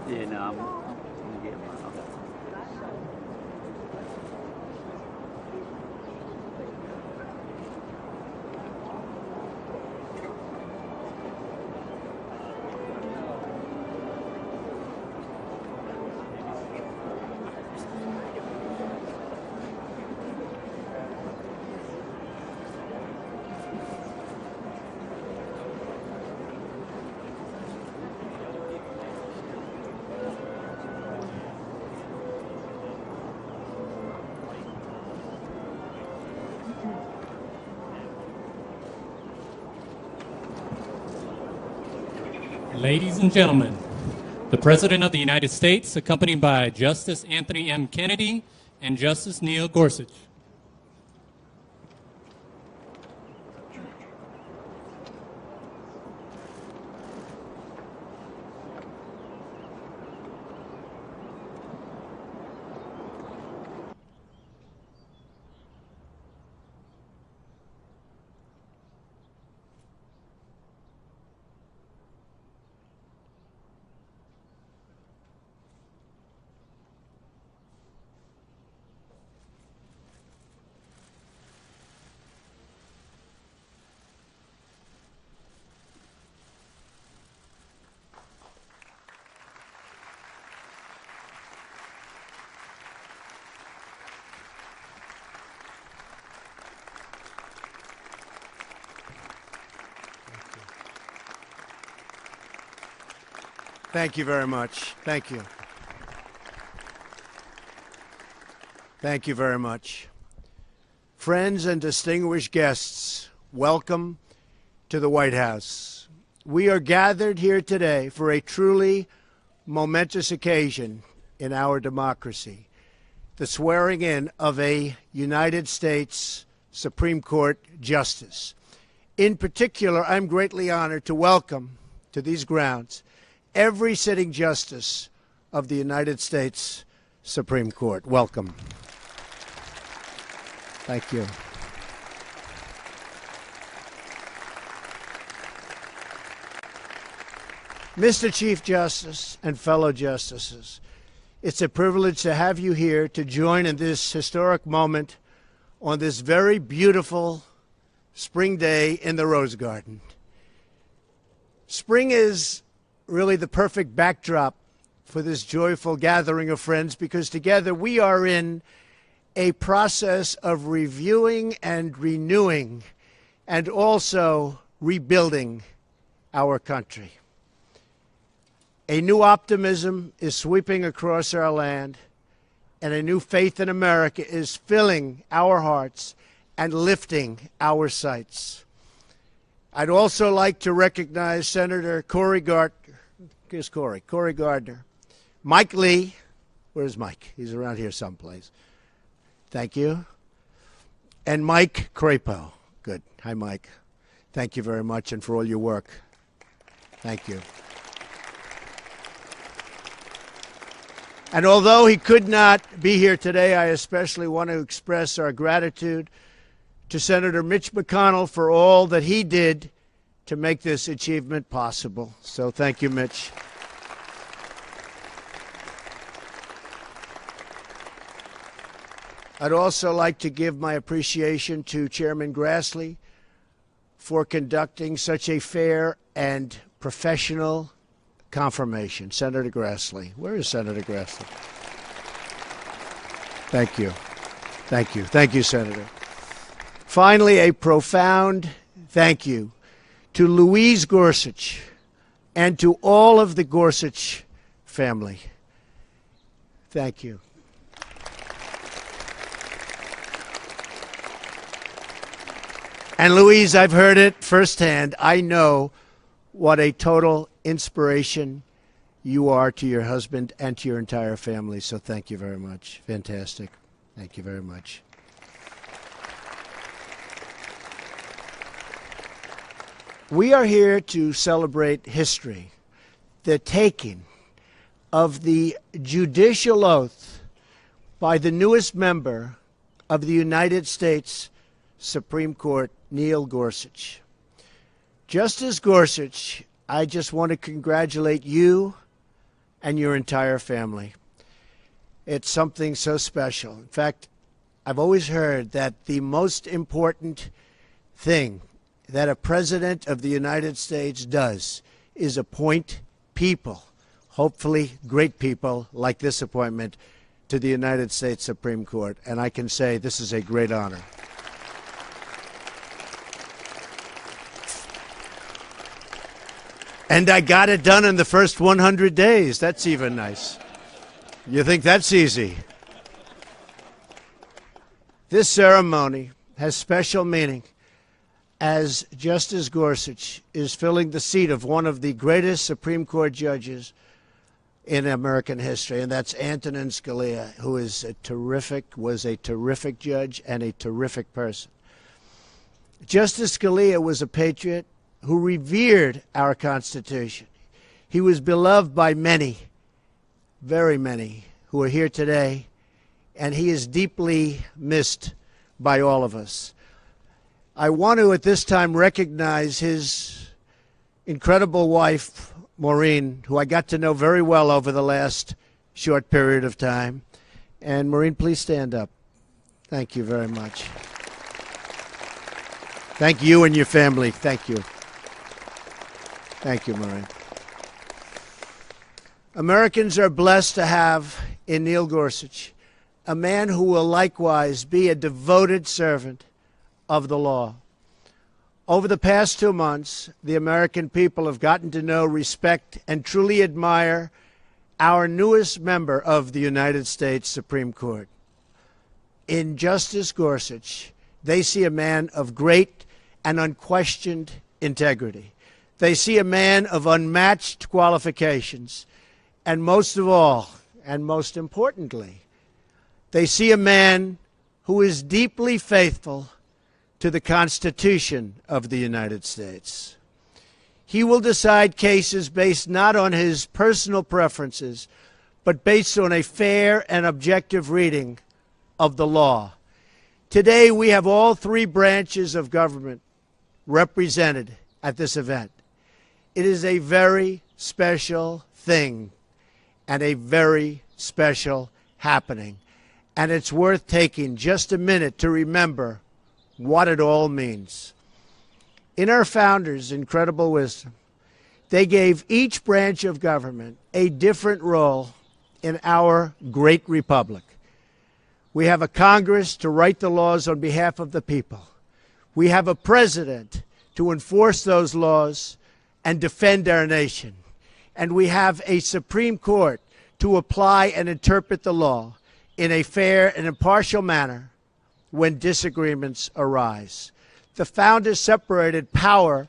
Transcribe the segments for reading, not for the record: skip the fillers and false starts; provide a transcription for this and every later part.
Yeah, no, I'm gonna get mine. Okay. Ladies and gentlemen, the President of the United States, accompanied by Justice Anthony M. Kennedy and Justice Neil Gorsuch. Thank you very much. Thank you. Thank you very much. Friends and distinguished guests, welcome to the White House. We are gathered here today for a truly momentous occasion in our democracy, the swearing in of a United States Supreme Court justice. In particular, I'm greatly honored to welcome to these grounds every sitting justice of the United States Supreme Court. Welcome. Thank you. Mr. Chief Justice and fellow justices, it's a privilege to have you here to join in this historic moment on this very beautiful spring day in the Rose Garden. Spring is really the perfect backdrop for this joyful gathering of friends, because together we are in a process of reviewing and renewing and also rebuilding our country. A new optimism is sweeping across our land, and a new faith in America is filling our hearts and lifting our sights. I'd also like to recognize Senator Cory Gardner. Here's Cory. Cory Gardner. Mike Lee. Where's Mike? He's around here someplace. Thank you. And Mike Crapo. Good. Hi, Mike. Thank you very much, and for all your work. Thank you. And although he could not be here today, I especially want to express our gratitude to Senator Mitch McConnell for all that he did to make this achievement possible. So thank you, Mitch. I'd also like to give my appreciation to Chairman Grassley for conducting such a fair and professional confirmation. Senator Grassley. Where is Senator Grassley? Thank you. Thank you. Thank you, Senator. Finally, a profound thank you to Louise Gorsuch and to all of the Gorsuch family. Thank you. And Louise, I've heard it firsthand. I know what a total inspiration you are to your husband and to your entire family. So thank you very much. Fantastic. Thank you very much. We are here to celebrate history, the taking of the judicial oath by the newest member of the United States Supreme Court, Neil Gorsuch. Justice Gorsuch, I just want to congratulate you, and your entire family. It's something so special. In fact, I've always heard that the most important thing that a president of the United States does is appoint people, hopefully great people like this appointment, to the United States Supreme Court. And I can say this is a great honor. And I got it done in the first 100 days. That's even nice. You think that's easy? This ceremony has special meaning as Justice Gorsuch is filling the seat of one of the greatest Supreme Court judges in American history, and that's Antonin Scalia, who was a terrific judge and a terrific person. Justice Scalia was a patriot who revered our Constitution. He was beloved by many, very many, who are here today, and he is deeply missed by all of us. I want to, at this time, recognize his incredible wife, Maureen, who I got to know very well over the last short period of time. And Maureen, please stand up. Thank you very much. Thank you and your family. Thank you. Thank you, Maureen. Americans are blessed to have in Neil Gorsuch a man who will likewise be a devoted servant of the law. Over the past 2 months, the American people have gotten to know, respect, and truly admire our newest member of the United States Supreme Court. In Justice Gorsuch, they see a man of great and unquestioned integrity. They see a man of unmatched qualifications. And most of all, and most importantly, they see a man who is deeply faithful to the Constitution of the United States. He will decide cases based not on his personal preferences, but based on a fair and objective reading of the law. Today, we have all three branches of government represented at this event. It is a very special thing and a very special happening. And it's worth taking just a minute to remember what it all means. In our founders' incredible wisdom, they gave each branch of government a different role in our great republic. We have a Congress to write the laws on behalf of the people. We have a president to enforce those laws and defend our nation. And we have a Supreme Court to apply and interpret the law in a fair and impartial manner when disagreements arise. The founders separated power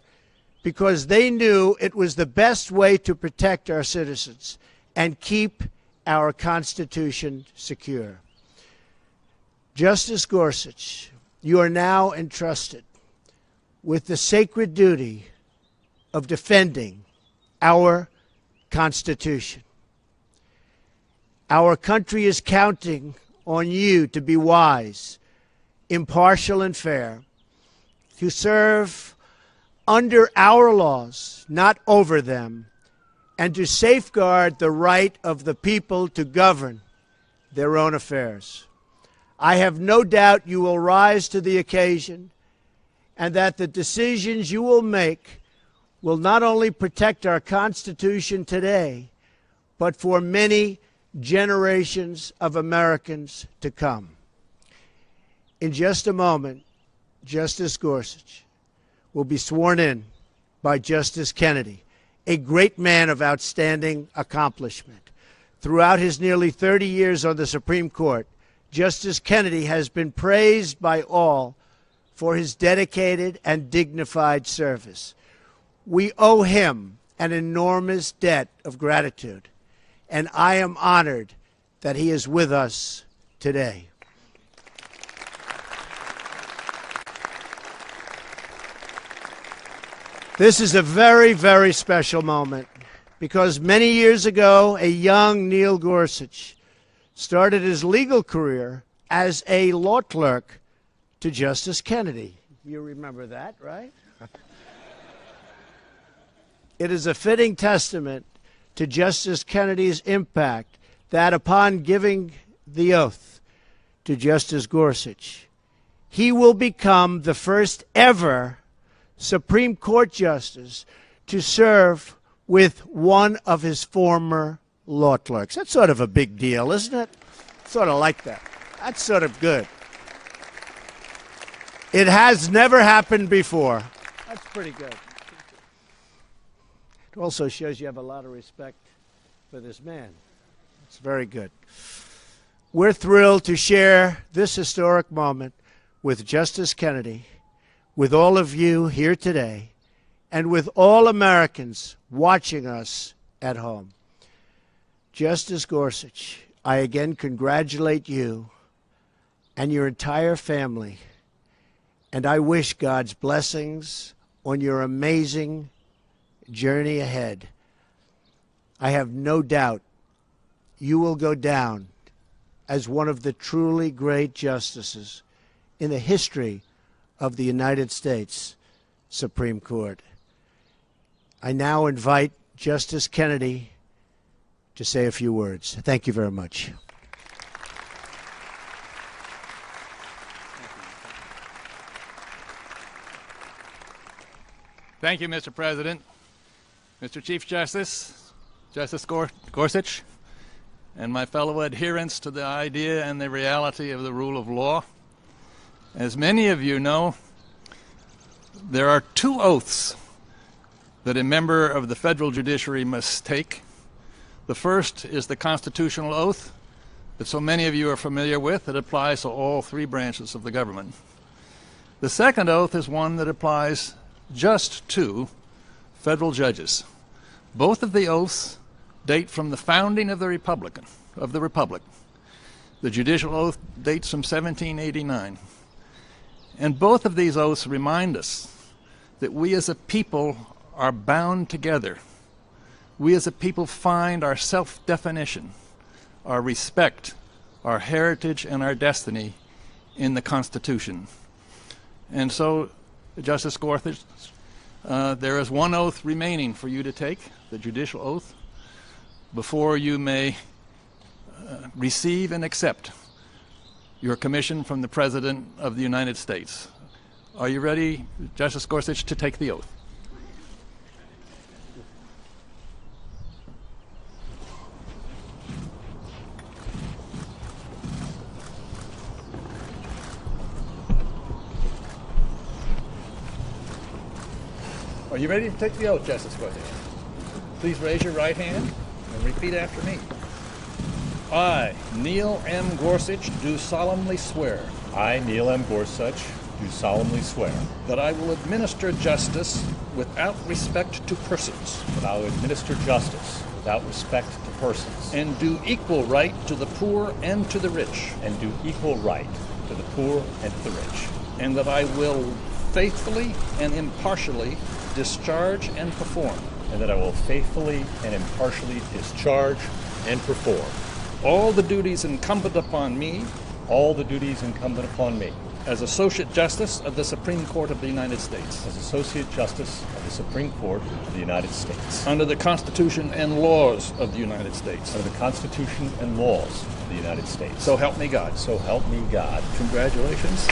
because they knew it was the best way to protect our citizens and keep our Constitution secure. Justice Gorsuch, you are now entrusted with the sacred duty of defending our Constitution. Our country is counting on you to be wise, impartial, and fair, to serve under our laws, not over them, and to safeguard the right of the people to govern their own affairs. I have no doubt you will rise to the occasion and that the decisions you will make will not only protect our Constitution today, but for many generations of Americans to come. In just a moment, Justice Gorsuch will be sworn in by Justice Kennedy, a great man of outstanding accomplishment. Throughout his nearly 30 years on the Supreme Court, Justice Kennedy has been praised by all for his dedicated and dignified service. We owe him an enormous debt of gratitude, and I am honored that he is with us today. This is a very, very special moment because many years ago, a young Neil Gorsuch started his legal career as a law clerk to Justice Kennedy. You remember that, right? It is a fitting testament to Justice Kennedy's impact that upon giving the oath to Justice Gorsuch, he will become the first ever Supreme Court justice to serve with one of his former law clerks. That's sort of a big deal, isn't it? Sort of like that. That's sort of good. It has never happened before. That's pretty good. It also shows you have a lot of respect for this man. It's very good. We're thrilled to share this historic moment with Justice Kennedy, with all of you here today, and with all Americans watching us at home. Justice Gorsuch, I again congratulate you and your entire family, and I wish God's blessings on your amazing journey ahead. I have no doubt you will go down as one of the truly great justices in the history of the United States Supreme Court. I now invite Justice Kennedy to say a few words. Thank you very much. Thank you, Mr. President, Mr. Chief Justice, Justice Gorsuch, and my fellow adherents to the idea and the reality of the rule of law. As many of you know, there are two oaths that a member of the federal judiciary must take. The first is the constitutional oath that so many of you are familiar with. It applies to all three branches of the government. The second oath is one that applies just to federal judges. Both of the oaths date from the founding of the Republic. The judicial oath dates from 1789. And both of these oaths remind us that we as a people are bound together. We as a people find our self-definition, our respect, our heritage, and our destiny in the Constitution. And so, Justice Gorsuch, there is one oath remaining for you to take, the judicial oath, before you may receive and accept your commission from the President of the United States. Are you ready, Justice Gorsuch, to take the oath? Are you ready to take the oath, Justice Gorsuch? Please raise your right hand and repeat after me. I, Neil M. Gorsuch, do solemnly swear I, Neil M. Gorsuch, do solemnly swear that I will administer justice without respect to persons, that I will administer justice without respect to persons, and do equal right to the poor and to the rich, and do equal right to the poor and to the rich, and that I will faithfully and impartially discharge and perform and that I will faithfully and impartially discharge and perform all the duties incumbent upon me as Associate Justice of the Supreme Court of the United States, as Associate Justice of the Supreme Court of the United States, under the Constitution and laws of the United States. under the Constitution and laws of the United States. So help me God. So help me God. Congratulations.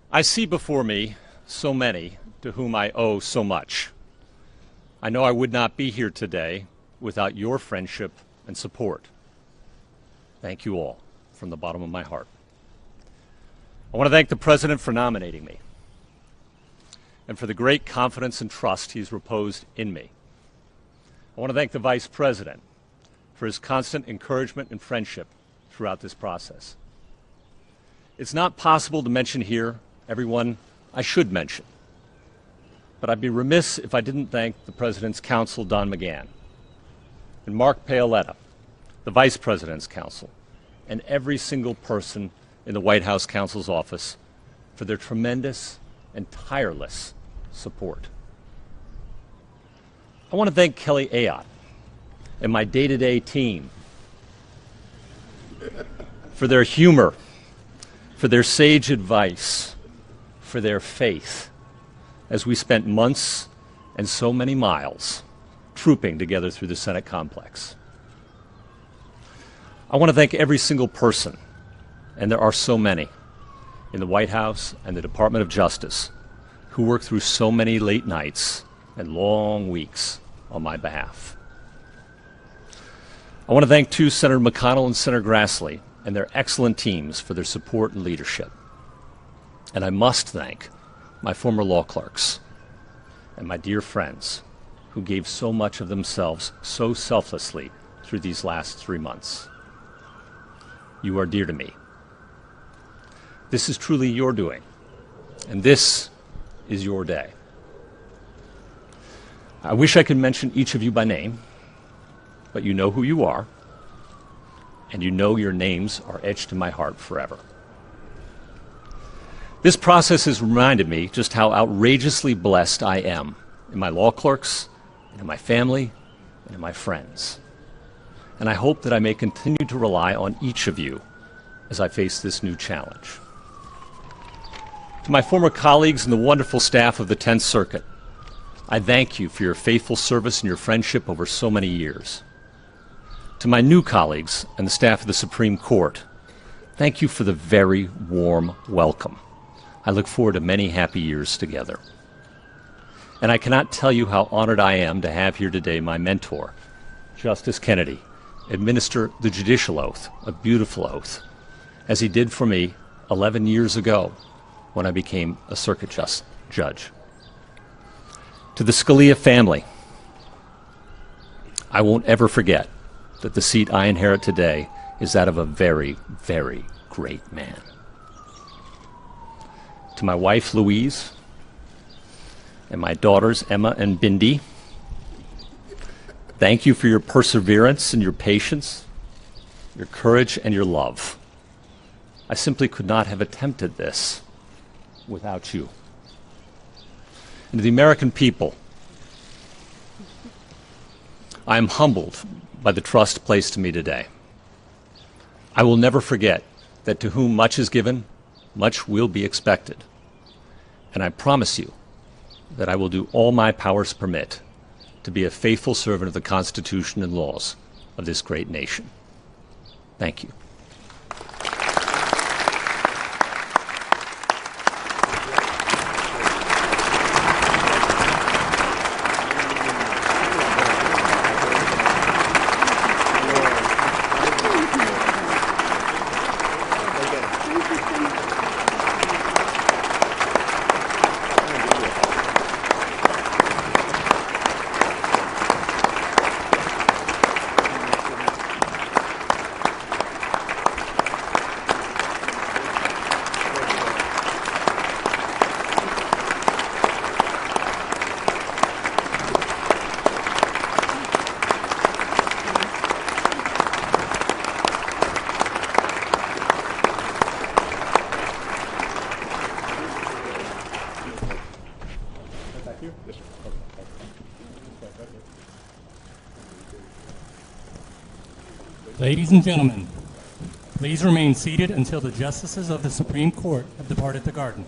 I see before me so many to whom I owe so much. I know I would not be here today without your friendship and support. Thank you all from the bottom of my heart. I want to thank the President for nominating me. and for the great confidence and trust he's reposed in me. I want to thank the Vice President for his constant encouragement and friendship throughout this process. It's not possible to mention here everyone I should mention, but I'd be remiss if I didn't thank the President's counsel, Don McGahn, and Mark Paoletta, the Vice President's counsel, and every single person in the White House counsel's office for their tremendous and tireless support. I want to thank Kelly Ayotte and my day-to-day team for their humor, for their sage advice, for their faith, as we spent months and so many miles trooping together through the Senate complex. I want to thank every single person, and there are so many, in the White House and the Department of Justice who worked through so many late nights and long weeks on my behalf. I want to thank too Senator McConnell and Senator Grassley and their excellent teams for their support and leadership. And I must thank my former law clerks and my dear friends who gave so much of themselves so selflessly through these last 3 months. You are dear to me. This is truly your doing, and this is your day. I wish I could mention each of you by name, but you know who you are, and you know your names are etched in my heart forever. This process has reminded me just how outrageously blessed I am in my law clerks, and in my family, and in my friends. And I hope that I may continue to rely on each of you as I face this new challenge. To my former colleagues and the wonderful staff of the 10th Circuit, I thank you for your faithful service and your friendship over so many years. To my new colleagues and the staff of the Supreme Court, thank you for the very warm welcome. I look forward to many happy years together. And I cannot tell you how honored I am to have here today my mentor, Justice Kennedy, administer the judicial oath, a beautiful oath, as he did for me 11 years ago when I became a circuit judge. To the Scalia family, I won't ever forget that the seat I inherit today is that of a very, very great man. To my wife, Louise, and my daughters, Emma and Bindi, thank you for your perseverance and your patience, your courage and your love. I simply could not have attempted this without you. And to the American people, I am humbled by the trust placed in me today. I will never forget that to whom much is given, much will be expected. And I promise you that I will do all my powers permit to be a faithful servant of the Constitution and laws of this great nation. Thank you. Ladies and gentlemen, please remain seated until the justices of the Supreme Court have departed the garden.